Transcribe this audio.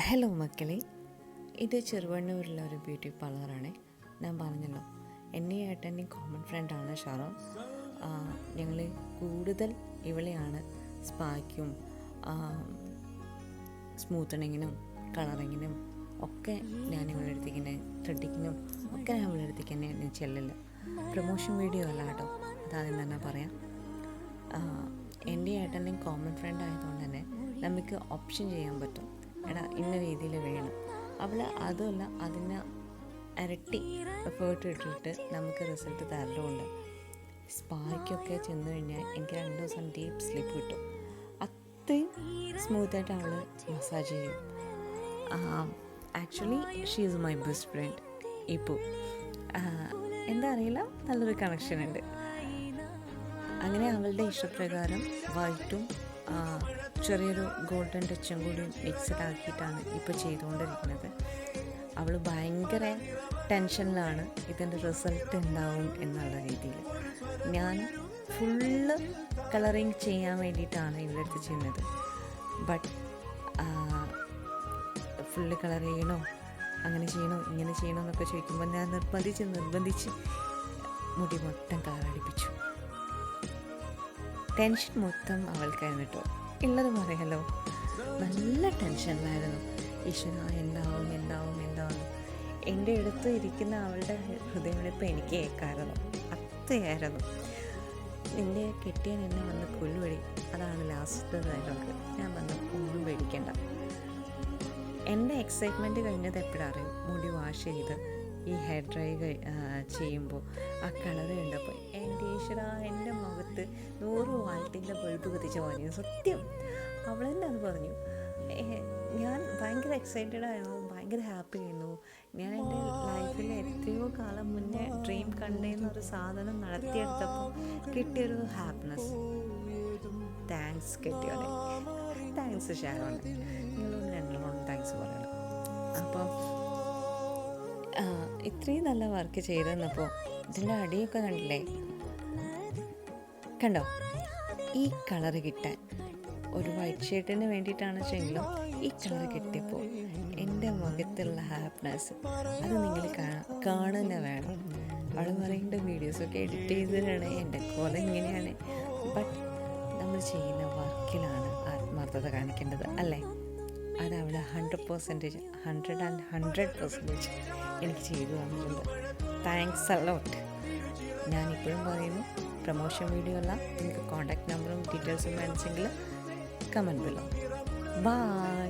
Hello മക്കളെ, ഇത് ചെറുവണ്ണൂരിലെ ഒരു ബ്യൂട്ടി പാർലറാണ്. ഞാൻ പറഞ്ഞല്ലോ, എന്നെയും ഏട്ടൻ്റെയും കോമൺ ഫ്രണ്ടാണ് ഷാറോ. ഞങ്ങൾ കൂടുതൽ ഇവളെയാണ് സ്പായ്ക്കും സ്മൂത്തണിങ്ങിനും കളറിങ്ങിനും ഒക്കെ ഞാൻ ഇവളുടെ അടുത്തേക്ക് തന്നെ ത്രെഡിങ്ങിനും ഒക്കെ ഞാൻ ഇവളുടെ അടുത്തേക്ക് തന്നെ ഞാൻ ചെല്ലില്ല. പ്രൊമോഷൻ വീഡിയോ അല്ല കേട്ടോ, അതാദ്യം തന്നെ പറയാം. എൻ്റെ ഏട്ടൻ്റെയും കോമൺ ഫ്രണ്ട് ആയതുകൊണ്ട് തന്നെ നമുക്ക് ഓപ്ഷൻ ചെയ്യാൻ പറ്റും. എടാ ഇന്ന രീതിയിൽ വേണം. അവൾ അതുമല്ല, അതിന് ഇരട്ടി എഫേർട്ട് ഇട്ടിട്ട് നമുക്ക് റിസൾട്ട് തരലുമുണ്ട്. സ്പായ്ക്കൊക്കെ ചെന്ന് കഴിഞ്ഞാൽ എനിക്ക് 2 ദിവസം ഡീപ്പ് സ്ലീപ്പ് കിട്ടും. അത്രയും സ്മൂത്തായിട്ട് അവൾ മസാജ് ചെയ്യും. Actually she is my best friend. ഇപ്പോൾ എന്താ അറിയില്ല, നല്ലൊരു കണക്ഷൻ ഉണ്ട്. അങ്ങനെ അവളുടെ ഇഷ്ടപ്രകാരം വൈറ്റും ചെറിയൊരു ഗോൾഡൻ ടച്ചും കൂടി മിക്സഡ് ആക്കിയിട്ടാണ് ഇപ്പോൾ ചെയ്തുകൊണ്ടിരിക്കുന്നത്. അവൾ ഭയങ്കര ടെൻഷനിലാണ് ഇതിൻ്റെ റിസൾട്ട് ഉണ്ടാവും എന്നുള്ള രീതിയിൽ. ഞാൻ ഫുള്ള് കളറിങ് ചെയ്യാൻ വേണ്ടിയിട്ടാണ് ഇവിടെ അടുത്ത് ചെയ്യുന്നത്. ബട്ട് ഫുള്ള് കളർ ചെയ്യണോ, അങ്ങനെ ചെയ്യണോ, ഇങ്ങനെ ചെയ്യണോ എന്നൊക്കെ ചോദിക്കുമ്പോൾ ഞാൻ നിർബന്ധിച്ച് മുടി മൊത്തം കളർ അടിപ്പിച്ചു. ടെൻഷൻ മൊത്തം അവൾക്കായിരുന്നു കേട്ടോ. ഉള്ളത് പറയാലോ, നല്ല ടെൻഷനിലായിരുന്നു. ഈശ്വര എന്താവും. എൻ്റെ അടുത്ത് ഇരിക്കുന്ന അവളുടെ ഹൃദയമിടിപ്പ് എനിക്ക് കേൾക്കാമായിരുന്നു. അത്രയായിരുന്നു. നിൻ്റെ കെട്ടിയൻ എന്നെ വന്ന് കൊല്ലുവഴി, അതാണ് ലാസ്റ്റ് ഡയലോഗ്. ഞാൻ വന്ന് ഒന്നും പേടിക്കണ്ട. എൻ്റെ എക്സൈറ്റ്മെൻറ്റ് കഴിഞ്ഞത് എപ്പോഴറിയും, മുടി വാഷ് ചെയ്ത് ഈ ഹെയർ ഡ്രൈ ചെയ്യുമ്പോൾ ആ കളറ് കണ്ടപ്പോൾ എൻ്റെ ഈശ്വര, എൻ്റെ മുഖത്ത് 100 വാൾട്ടിൻ്റെ ബൾബ് കത്തിച്ച പറഞ്ഞു. സത്യം, അവൾ തന്നെ അത് പറഞ്ഞു. ഞാൻ ഭയങ്കര എക്സൈറ്റഡ് ആയിരുന്നു, ഭയങ്കര ഹാപ്പി ആയിരുന്നു. ഞാൻ എൻ്റെ ലൈഫിൽ എത്രയോ കാലം മുന്നേ ഡ്രീം കണ്ടെന്നൊരു സാധനം നടത്തിയെടുത്തപ്പോൾ കിട്ടിയൊരു ഹാപ്പിനെസ്. താങ്ക്സ് കെട്ടിയോടെ, താങ്ക്സ് ഷാരോണ്. നിങ്ങളോട് രണ്ടോടും താങ്ക്സ് പറയണം. അപ്പോൾ ഇത്രയും നല്ല വർക്ക് ചെയ്തെന്നപ്പോൾ ഇതിൻ്റെ അടിയൊക്കെ കണ്ടില്ലേ, കണ്ടോ? ഈ കളറ് കിട്ടാൻ ഒരു വൈറ്റ് ഷർട്ടിന് വേണ്ടിയിട്ടാണ് വെച്ചെങ്കിലും ഈ കളർ കിട്ടിയപ്പോൾ എൻ്റെ മുഖത്തുള്ള ഹാപ്പിനെസ് അത് നിങ്ങൾ കാണുന്ന വേണം. അവൾ പറയേണ്ട വീഡിയോസൊക്കെ എഡിറ്റ് ചെയ്തിട്ടാണ് എൻ്റെ കോല ഇങ്ങനെയാണ്. ബട്ട് നമ്മൾ ചെയ്യുന്ന വർക്കിലാണ് ആത്മാർത്ഥത കാണിക്കേണ്ടത്, അല്ലേ? അത് അവൾ 100% എനിക്ക് ചെയ്തു തന്നിട്ടുണ്ട്. Thanks a lot. ഞാനിപ്പോഴും പറയുന്നു, പ്രൊമോഷൻ വീഡിയോ അല്ല. നിങ്ങൾക്ക് കോൺടാക്ട് നമ്പറും ഡീറ്റെയിൽസും വേണമെങ്കിൽ കമൻറ്റ് ബിലോ. ബൈ.